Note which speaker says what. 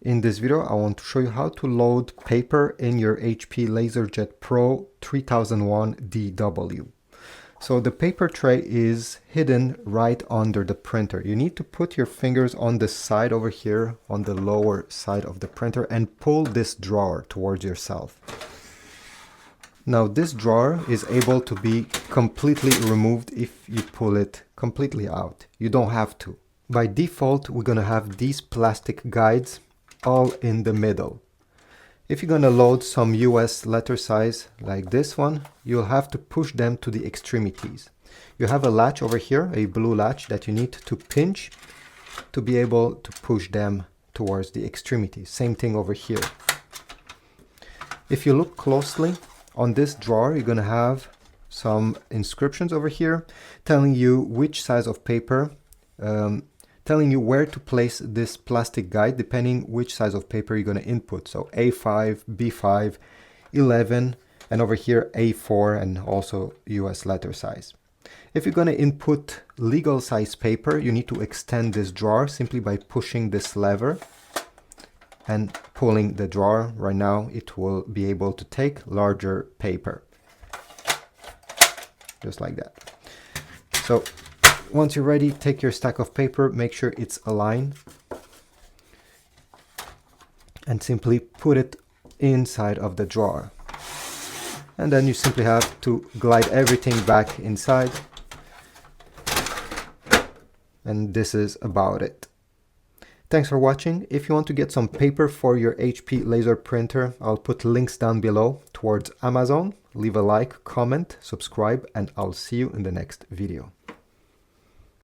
Speaker 1: In this video, I want to show you how to load paper in your HP LaserJet Pro 3001 DW. So the paper tray is hidden right under the printer. You need to put your fingers on the side over here, on the lower side of the printer, and pull this drawer towards yourself. Now this drawer is able to be completely removed if you pull it completely out. You don't have to. By default, we're going to have these plastic guides all in the middle. If you're going to load some US letter size like this one, you'll have to push them to the extremities. You have a latch over here, a blue latch that you need to pinch to be able to push them towards the extremities. Same thing over here. If you look closely on this drawer, you're going to have some inscriptions over here telling you which size of paper, telling you where to place this plastic guide depending which size of paper you're going to input. So A5, B5, 11, and over here A4 and also US letter size. If you're going to input legal size paper, you need to extend this drawer simply by pushing this lever and pulling the drawer. Right now it will be able to take larger paper. Just like that. So once you're ready, take your stack of paper, make sure it's aligned, and simply put it inside of the drawer. And then you simply have to glide everything back inside. And this is about it. Thanks for watching. If you want to get some paper for your HP laser printer, I'll put links down below towards Amazon. Leave a like, comment, subscribe, and I'll see you in the next video.